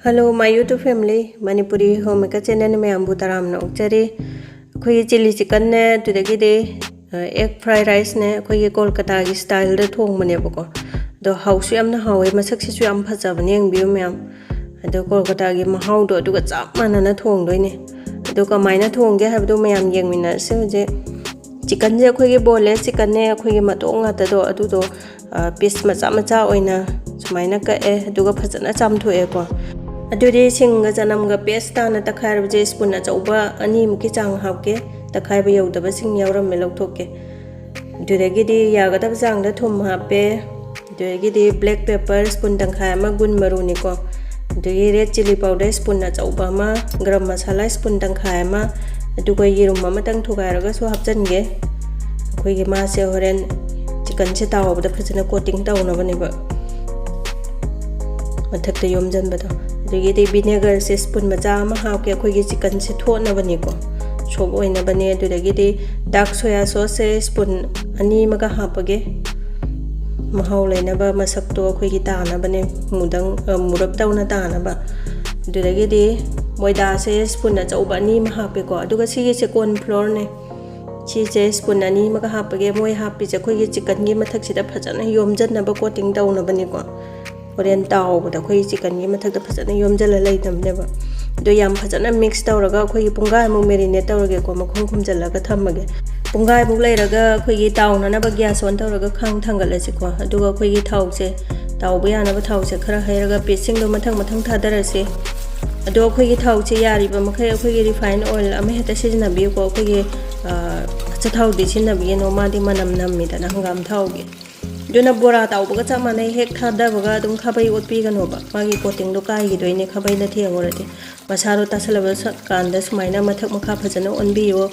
Hello, my YouTube family. Manipuri homemaker channel में आम्बू तराम ना उच्चरे कोई चिली चिकन ने तुझे दे egg fried rice ने कोई कोलकाता की स्टाइल रे थोंग बने बको तो हाउस याम ना हाउ मसक से याम फसा बने यंग बियो में आम तो कोलकाता की महाउ दो तो चाप माना ना थोंग दो इन्हें तो कमाई ना थोंग के है तो मैं आम यंग मिना से मुझे चिकन जे कोई बोले चिकन ने कोई मतोंग आता तो अदु तो पीस मचा मचा ओइना सुमाइना का दुगा फजना चाम थोए को अदुदे सिंग जनमगा पेस्ट ताना तखार जे स्पून अचौबा अनि मुकी चांग हापके तखाइबा यौदबा सिंग यावरम मे लौथोके दुरेगिदि यागदब चांगदा थुम हापे दुरेगिदि ब्लैक पेपर स्पून तंखाय अमा गुन मरुनिको दुगी रेड चिली पाउडर स्पून अचौबा अमा गरम मसाला स्पून तंखाय अमा अदुगा येरुम अमा तंग थुगायरगा सो हापचनगे अखोइगे मासे होरेन चिकन से तावबदा फजना कोटिंग ताउनबनेबा मथक्ता योमजनबदा दुगी विनेगर से स्पून मचा अमा हापके अखोइगे चिकन से थोनबनेको सोप ओइनबने दुगी डार्क सोया सॉस से स्पून अनि मगा हापगे महाउ लेनबा मसक्तो अखोइगे तानबने मुदंग मुरब तौना तानबा दुगी मोइदा से स्पून अचौबा अनि हापेको अदुगा सिगे से कॉर्न फ्लोर ने चीजे स्पून अनि मगा हापगे मोइ हापिजे अखोइगे चिकन गी मथक्सिदा फजना योमजनबा कोटिंग तौनबनेको होरेन तावबदा अखोइ चिकन गी मथक्ता फजना योमजल लैतमनेबा दो याम फजना मिक्स तौरगा अखोइ पुंगाय मु मेरिनेट तौरगे को मखुम खुमजलगा थमगे पुंगाय मु लैरगा अखोइ तावननबा गैस ऑन तौरगा खांग थांगलसिको अदुगा अखोइ थावसे तावबा यानबा थावसे खरा हैरगा पीसिंग दो मथंग मथंग थादरसे अदो अखोइ थावसे यारिबा मखै अखोइ रिफाइन ऑयल अमे हेता सिजनबिको अखोइ चथाव दिसिनबिगे नो मादि मनम नमिदना हंगाम थावगे जोना बोरा तावबगा चामानै हेक थादबगा दुम खाबै ओतपिगनोबा मागी कोटिंग दो काइगिदोइने खाबै न थेंगोरदे मसारो तासलबा कांदा सुमाइना मथक मखा फजना ओनबियो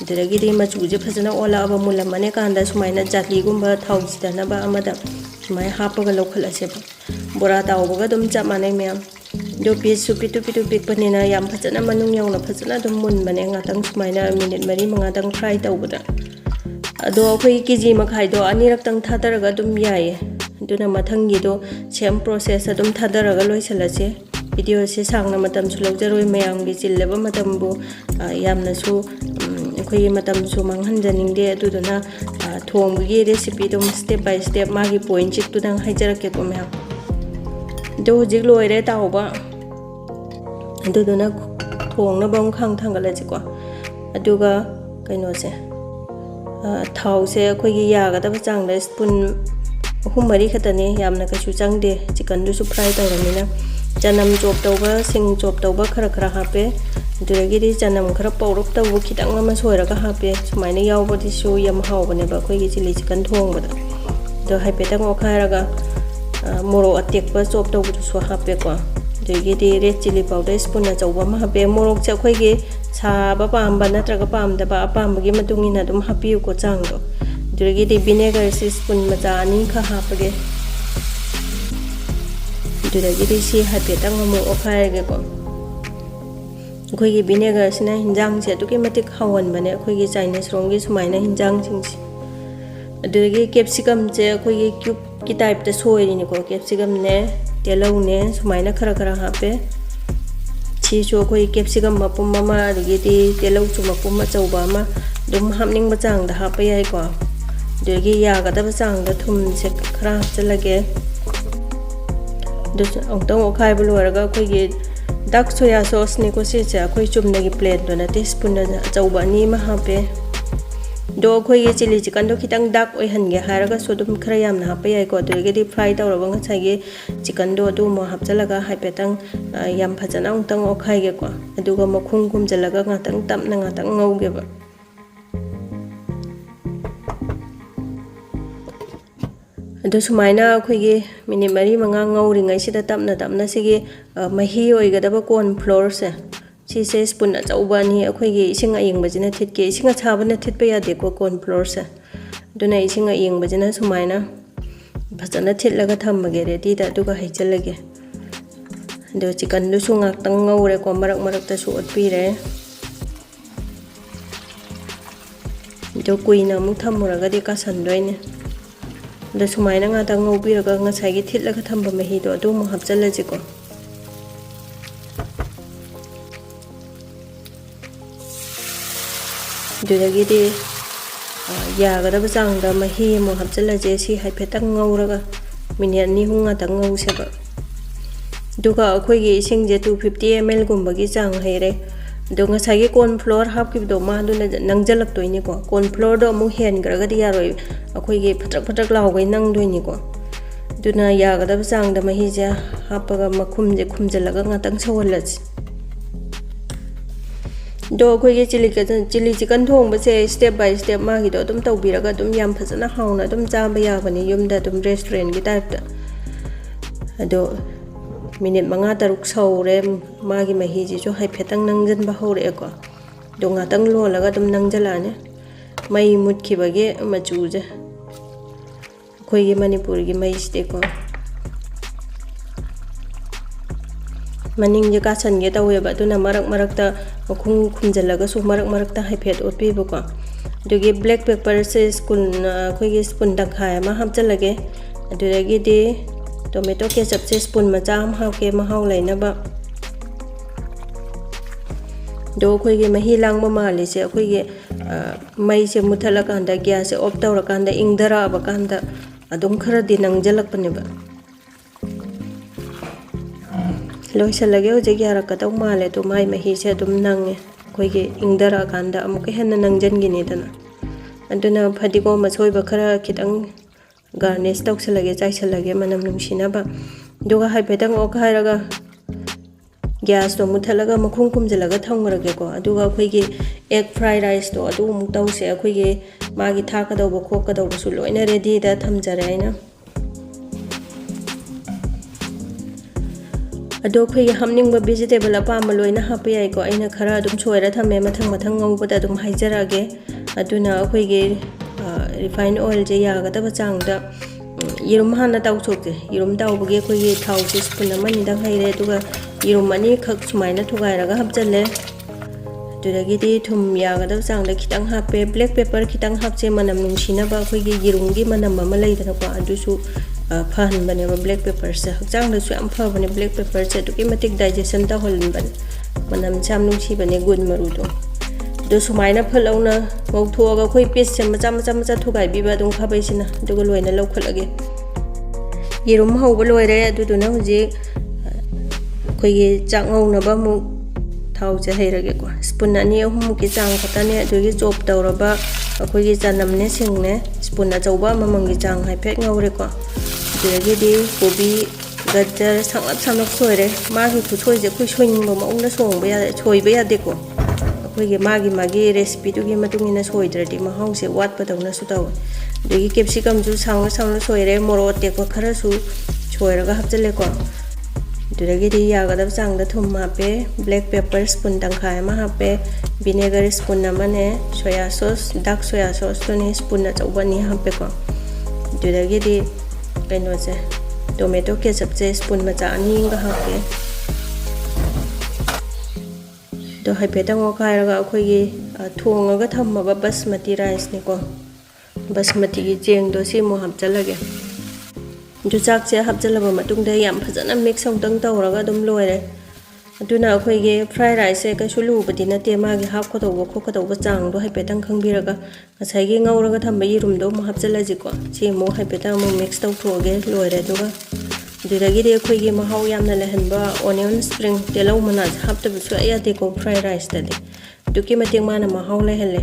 दुरगिदि मचुजे फजना ओला अब मुलमने कांदा सुमाइना जातलीगुंबा थावजिदनबा अमदा सुमाइ हापगा लौखलसेबा बोरा तावबगा दुम चामानै म्याम दो पीस पिटु पिटु पिकपनिना याम फजना मनुंग यौना फजना दुम मुनबने ngaतंग सुमाइना मिनिट मरी मंगातंग फ्राई तौबदा अदो अखोइ केजी मखाइदो अनिरक्तंग थादरगा दुम याये दुना मथंगिदो सेम प्रोसेस अदुम थादरगा लोइसलसे वीडियो से सांगना मतम सु लौजरोय मयांगी चिल्लेबा मतमबो यामनसु अखोइ मतमसु मांगहनजनिंगदे अदुदुना थोंबगी रेसिपी दुम स्टेप बाय स्टेप मागी पॉइंट चिक तुदंग हाइजरके को म्या दो जिक लोइरे तावबा अदुदुना थोंगना बम खांग थांगलजिको अदुगा कैनोसे थाव से अखोइगी यागदबा चांगदा स्पून अहुम मरी खतने यामना कछु चांगदे चिकन दुसु फ्राई तौरमिना चनम चॉप तौबा सिंग चॉप तौबा खरा खरा हापे दुरगिदि चनम खरा पौरक तौबो खितंग अमा सोयरगा हापे सुमाइना यावबदि सु यम हावबनेबा अखोइगी चिली चिकन थोंगबदा दो हाइपेतंग ओखायरगा मोरो अटेकबा चॉप तौबदुसु हापेको दुरगिदि रेड चिली पाउडर स्पून अचौबा मा हापे मोरोक से अखोइगी साबा पामबा नत्रगा पामदबा अपामबगी मतुंगिना दुम हापियुको चांगदो दुरगिदि विनेगर से स्पून मचा अनि खा हापगे दुरगिदि सी हापेतंग अमु ओखायरगेको अखोइगी विनेगर सिना हिंजांग से दुके मतिक हावनबने अखोइगी चाइनीज रोंगी सुमाइना हिंजांग सिंगसी दुरगी कैप्सिकम से अखोइगी क्यूब की टाइप ते सोयरिनिको कैप्सिकम ने तेलौ ने सुमाइना खरा खरा हापे चीसो कोई कैप्सिकम मपुम अमा अदुगिदि तेलौ चु मपुम अचौबा अमा दुम हापनिंग बचांगदा हापा याइको दुगी यागदबा चांगदा थुम से खरा हापचलगे दुस औतंग ओखाइबा लोरगा अखोइगी डार्क सोया सॉस निको से अखोइ चुमनगी प्लेट दो नते स्पून अचौबा अनि मा हापे दो अखोइगी चिली चिकन दो खितंग डार्क ओइहनगे हारगा सो दुम खरा यामना हापा याइको दुरगिदि फ्राई तौरबा ngसाइगे चिकन दो दु मो हापचलगा हाइपेतंग याम फजना उंतंग ओखाइगे को अदुगा मखुंग खुमजलगा ngатंग तमना ngатंग ngौगेबा अदु सुमाइना अखोइगे मिनिट मरी मंगा ngौरिङै सिदा तमना तमना सिगे मही ओइगदबा कॉर्न फ्लोर से से स्पून अचौबानी अखोइगे इसिंग अयंगबजिना थिटके इसिंग अछाबना थिटपा यादेको कॉर्न फ्लोर से दुना इसिंग अयंगबजिना सुमाइना फजना थिटलगा थमगे रेडी दा दुगा हाइचलगे दो चिकन दुसु ngaktang ngौरे को मरक मरक तसु ओतपिरे दो कुइना मु थमरगदि का संदोइने दो सुमाइना ngata ngौबिरगा ngसाइगे थिटलगा थमबा मही दो दो मु हापचलजिको ꯑꯗꯨꯗꯒꯤꯗꯤ ꯌꯥꯒꯗꯕ ꯆꯥꯡꯗ ꯃꯍꯤ ꯑꯃꯨꯛ ꯍꯥꯞꯆꯤꯜꯂꯁꯦ ꯁꯤ ꯍꯥꯏꯐꯦꯠꯇꯪ ꯉꯧꯔꯒ ꯃꯤꯅꯤꯠ 2-3 ꯉꯥꯛꯇꯪ ꯉꯧꯁꯦꯕ ꯑꯗꯨꯒ ꯑꯩꯈꯣꯏꯒꯤ ꯏꯁꯤꯡꯁꯦ 250 ml ꯒꯨꯝꯕꯒꯤ ꯆꯥꯡ ꯍꯩꯔꯦ ꯑꯗꯣ ꯉꯁꯥꯏꯒꯤ ꯀꯣꯔꯟ ꯐ꯭ꯂꯣꯔ ꯍꯥꯞꯈꯤꯕꯗꯣ ꯃꯥꯗꯨꯅ ꯅꯪꯖꯜꯂꯛꯇꯣꯏꯅꯤꯀꯣ ꯀꯣꯔꯟ ꯐ꯭ꯂꯣꯔꯗꯣ ꯑꯃꯨꯛ ꯍꯦꯟꯈ꯭ꯔꯒꯗꯤ ꯌꯥꯔꯣꯏ ꯑꯩꯈꯣꯏꯒꯤ ꯐꯠꯇꯛ ꯂꯥꯎꯒꯩ ꯅꯪꯗꯣꯏꯅꯤꯀꯣ ꯑꯗꯨꯅ ꯌꯥꯒꯗꯕ ꯆꯥꯡꯗ ꯃꯍꯤꯁꯦ ꯍꯥꯞꯄꯒ ꯃꯈꯨꯝꯁꯦ ꯈꯨꯝꯖꯤꯜꯂꯒ ꯉꯥꯛꯇꯪ ꯁꯧꯍꯜꯂꯁꯤ ꯑꯗꯣ ꯑꯩꯈꯣꯏꯒꯤ ꯆꯤꯂꯤ ꯆꯤꯀꯟ ꯊꯣꯡꯕꯁꯦ ꯁ꯭ꯇꯦꯞ ꯕꯥꯏ ꯁ꯭ꯇꯦꯞ ꯃꯥꯒꯤꯗꯣ ꯑꯗꯨꯝ ꯇꯧꯕꯤꯔꯒ ꯑꯗꯨꯝ ꯌꯥꯝ ꯐꯖꯅ ꯍꯥꯎꯅ ꯑꯗꯨꯝ ꯆꯥꯕ ꯌꯥꯕꯅꯤ ꯌꯨꯝꯗ ꯑꯗꯨꯝ ꯔꯦꯁꯇꯨꯔꯦꯟꯒꯤ ꯇꯥꯏꯞꯇ ꯑꯗꯣ ꯃꯤꯅꯤꯠ 5-6 ꯁꯧꯔꯦ ꯃꯥꯒꯤ ꯃꯍꯤꯁꯤꯁꯨ ꯍꯥꯏꯐꯦꯠꯇꯪ ꯅꯪꯖꯟꯕ ꯍꯧꯔꯛꯑꯦꯀꯣ ꯑꯗꯣ ꯉꯥꯛꯇꯪ ꯂꯣꯜꯂꯒ ꯑꯗꯨꯝ ꯅꯪꯖꯜꯂꯛꯑꯅꯤ ꯃꯩ ꯃꯨꯠꯈꯤꯕꯒꯤ ꯃꯆꯨꯁꯦ ꯑꯩꯈꯣꯏꯒꯤ ꯃꯅꯤꯄꯨꯔꯒꯤ ꯃꯩꯁꯤꯗꯤꯀꯣ ꯃꯅꯤꯡꯁꯦ ꯀꯥꯁꯟꯒꯦ ꯇꯧꯋꯦꯕ ꯑꯗꯨꯅ ꯃꯔꯛꯇ ꯃꯈꯨꯝ ꯈꯨꯝꯖꯤꯜꯂꯒꯁꯨ ꯃꯔꯛꯇ ꯍꯥꯏꯐꯦꯠ ꯑꯣꯠꯄꯤꯕꯀꯣ ꯑꯗꯨꯒꯤ ꯕ꯭ꯂꯦꯛ ꯄꯦꯄꯔꯁꯦ ꯑꯩꯈꯣꯏꯒꯤ ꯁ꯭ꯄꯨꯟ ꯇꯪꯈꯥꯏ ꯑꯃ ꯍꯥꯞꯆꯤꯜꯂꯒꯦ ꯑꯗꯨꯗꯒꯤꯗꯤ टोमेटो केचप से स्पून मचा हाके महाव लेनबा दो अखोइगे मही लांग माली से अखोइगे मई से मुथलकांदा गैस से ऑफ तौरकांदा इंगदराबकांदा अदुम खरदी नंगजलकपनेबा लोइसलगे होजे यारकतौ माले तो माई मही से अदुम नंगे अखोइगे इंगदराकांदा अमुक हेन नंगजनगिनेदना अदुना फदिगो मसोइबा खरा खितंग गार्निश तौसलगे चाइसलगे मनम नुंसिनाबा दुगा हाइफेटंग ओखाइरगा गैस तो मुथलगा मखुम कुमजलगा थंगरगेको अदुगा अखोइगे एग फ्राई राइस तो अदु मुक तौसे अखोइगे मागी थाकदौबो खोकदौबो लोइना रेडी दा थमजरे आइना अदो अखोइगे हमनिंगबा वेजिटेबल अपाम लोइना हापे याइको आइना खरा अदुम सोइरा थमे मथंग मथंग ngौबदा अदुम हाइजरागे अदुना अखोइगे रिफाइन ऑयल जे यागदबा चांगदा यरुम हाना ताउथोके यरुम ताउबगे अखोइगे थाउ से स्पून अमनि दंग हाइरे दुगा यरुम अनि खक सुमाइना थुगाइरागा हपचले दुदगिदि थुम यागदबा चांगदा खितंग हापे ब्लैक पेपर खितंग हापचे मनम नुंसिनाबा अखोइगे यरुमगी मनम अमा लैदनको अदुसु फहन बनेबा ब्लैक पेपर से हक्चांगदसु याम फबने ब्लैक पेपर से दुकी मतिक डाइजेशन ताहोलबन मनम चाम नुंसिबने गुड मरुदो दो सुमाइना फलौना मौथोगा खोइ पीस से मचा थुगाइ बिबा दुम खाबैसिना दुगो लोइना लौखलगे येरुम हौबा लोइरे अदुदुना हुजि खोइगे चांगौनबा मु थाउ जे हैरगे को स्पून अनि अहुम मुकि चांग खताने दुगि चॉप तौरबा अखोइगे चानमने सिंगने स्पून अचौबा ममंगी चांग हाइफेट ngौरे को दुगि कोबी गाजर सांगलप सोइरे मागी खुसोइजे खुइ सोइंगबा मौंगना सोंबा या सोइबा यादेको मागी रेसिपी तुगी मतुंगिना सोइद्रदि महाउसे वाटपदौना सु तौ दुगी कैप्सिकम जु सांग सोइरे मोरो टेको खरसु सोइरगा हपचलेको दुदगिदि यागदब चांगदा थुम हापे ब्लैक पेपर स्पून तंखाय मा हापे विनेगर स्पून अमने soya sauce dark soya sauce तोनी स्पून अचौबनी हापेको दुदगिदि कैनोसे टोमेटो केचप से स्पून मचा अनिंगा हापे तो हाइफेटंग ओखाइरगा अखोइगे थोंगगा थम्मबा बासमती राइस नेको बासमती की चेंग दो सिमो हापचलगे जो चाक से हापचलबा मतुंगदा याम फजना मिक्स औतंग तौरगा दुम लोइरे अदुना अखोइगे फ्राई राइस से कैसु लुबदि नते मागे हापखदौबो खोखदौबो चांग दो हाइफेटंग खंगबिरगा ngसाइगे ngौरगा थम्बा यिरुमदो मो हापचलजिको सिमो हाइफेटंग मो मिक्स तौथोगे लोइरे दुगा दुदगिदि अखोइगे महाउ यामना लहनबा ओनियन स्प्रिंग तेलौ मना हापतबसु अयादेको फ्राई राइस तदि दुकी मतेंग माना महाउ लहले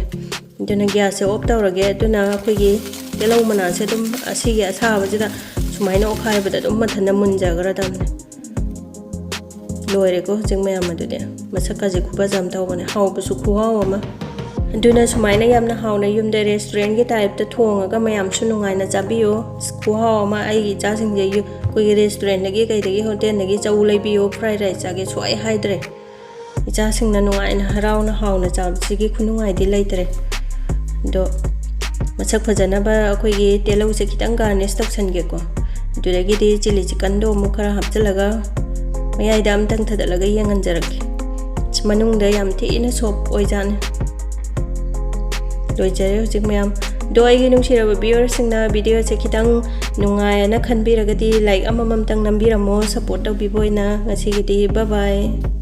दुना गैस से ऑफ तौरगे दुना अखोइगे तेलौ मना से दुम असिगे असाबजिदा सुमाइना ओखाइबदा दुम मथना मुनजागरदमने लोइरेको जिंग मयाम अदुदे मसकाजे खुबाजाम तौबने हाउबसु खुहाउ अमा दुना सुमाइना यामना हाउना युमदे रेस्टोरेंट के टाइप त थोंगगा मयाम सु नुंगाइना चाबियो खुहाउ अमा आइगी चासिंगे कोई रेस्टोरेंट लगे कई दगी होटल लगे चाउ लेबियो फ्राई राइस चागे सोई हाइद्रे इचा सिंगना नुंगाइना हराउना हाउना चाबसिगी खुनुंगाइदि लैतरे दो मसक फजनबा अखोइगे तेलौ से खितंग गार्निश तौसनगेको दुदगिदि चिली चिकन दो मु खरा हापचलगा मयाइदा अमतंग थदलगा येंगनजरके मनुंगदा याम थिना सॉफ्ट ओइजाने लोइजरे हुजिक मयाम दो आइगे नुंसिरबा व्यूअर्ससिंगना वीडियो से खितंग नुंगायना खनबिरगदि लाइक अमममतंग नंबिरमो सपोर्ट तौबिबोइना ngasiगidi बाय बाय।